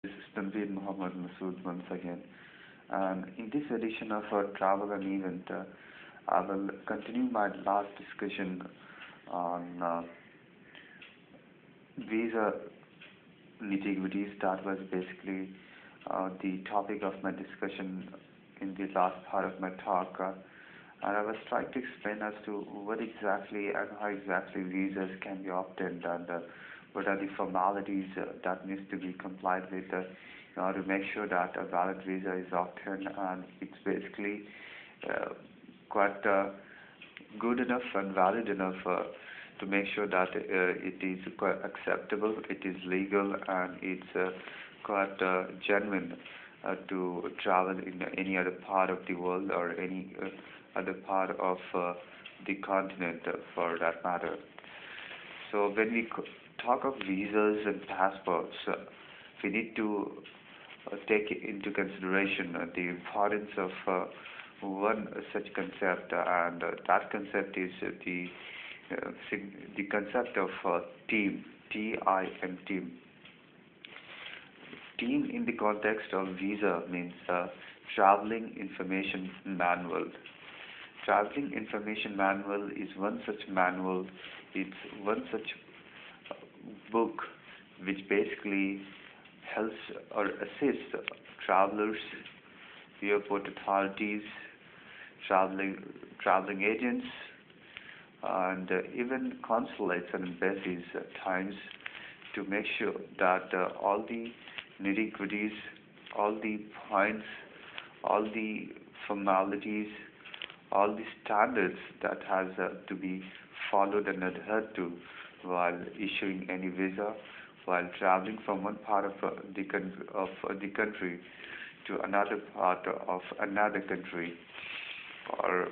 This is Tanveer Muhammad Masood once again. And in this edition of our travel and event, I will continue my last discussion on visa nitty-gritties. That was basically the topic of my discussion in the last part of my talk. And I was trying to explain as to what exactly and how exactly visas can be obtained and what are the formalities that needs to be complied with in order to make sure that a valid visa is obtained, and it's basically uh, quite good enough and valid enough to make sure that it is quite acceptable, it is legal, and it's quite genuine to travel in any other part of the world or any other part of the continent for that matter. So when we talk of visas and passports, we need to take into consideration the importance of one such concept, and that concept is the concept of team, T-I-M, team. Team in the context of visa means traveling information manual. Traveling information manual is one such manual. It's one such book which basically helps or assists travelers, airport authorities, traveling traveling agents, and even consulates and embassies at times to make sure that all the nitty-gritties, all the points, all the formalities, all the standards that has to be followed and adhered to while issuing any visa, while traveling from one part of the country to another part of another country, or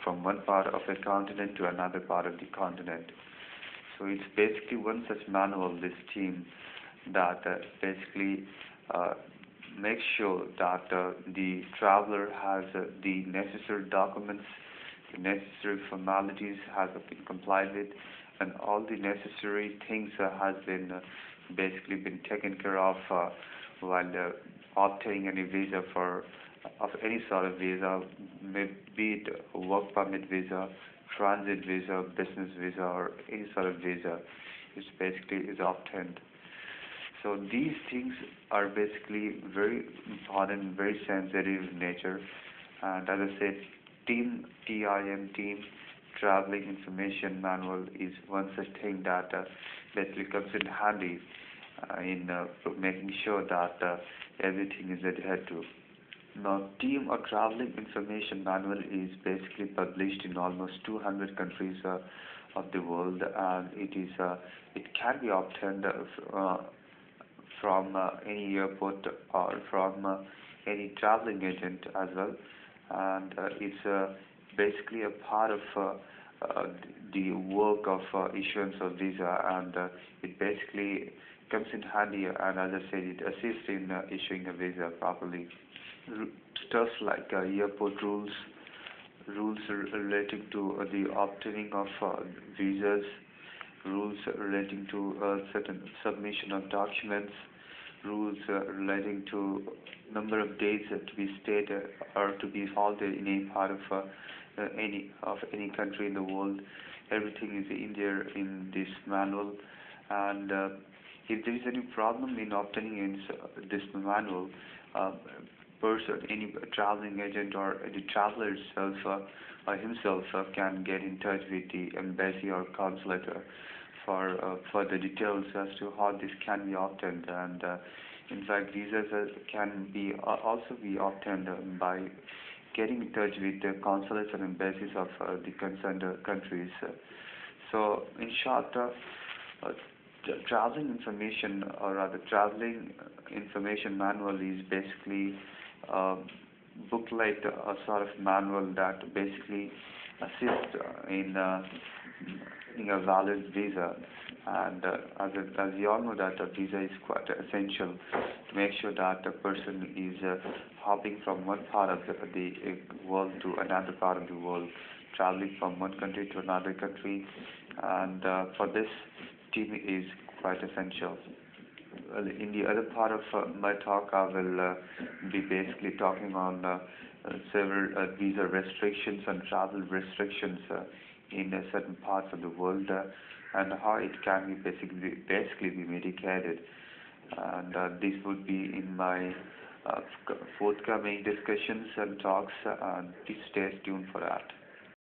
from one part of a continent to another part of the continent. So it's basically one such manual, this team, that basically uh, makes sure that the traveler has the necessary documents, the necessary formalities has been complied with, and all the necessary things has been basically been taken care of while obtaining any visa for of any sort of visa, be it a work permit visa, transit visa, business visa, or any sort of visa, which basically is obtained. So these things are basically very important, very sensitive in nature. And as I said, Team TIM, Team Traveling Information Manual is one such thing that basically comes in handy in making sure that everything is adhered to. Now, Team or Traveling Information Manual is basically published in almost 200 countries of the world, and it can be obtained from any airport or from any traveling agent as well, and it's basically a part of the work of issuance of visa, and it basically comes in handy, and as I said, it assists in issuing a visa properly. R- Stuff like airport rules, rules relating to the obtaining of visas, rules relating to certain submission of documents, rules relating to number of days to be stayed or to be halted in any part of any country in the world. Everything is in there in this manual, and if there is any problem in obtaining this manual, uh, person, any traveling agent or the traveler itself himself can get in touch with the embassy or consulate for further details as to how this can be obtained. And in fact, visas can be also be obtained by getting in touch with the consulates and embassies of the concerned countries. So, in short, traveling information, or rather traveling information manual, is basically a booklet, a sort of manual that basically assists in a valid visa. And as you all know, that a visa is quite essential to make sure that a person is hopping from one part of the world to another part of the world, traveling from one country to another country, and for this, team is quite essential. in the other part of my talk, I will be basically talking on several visa restrictions and travel restrictions in certain parts of the world, and how it can be basically be mitigated. And this would be in my forthcoming discussions and talks, and please stay tuned for that.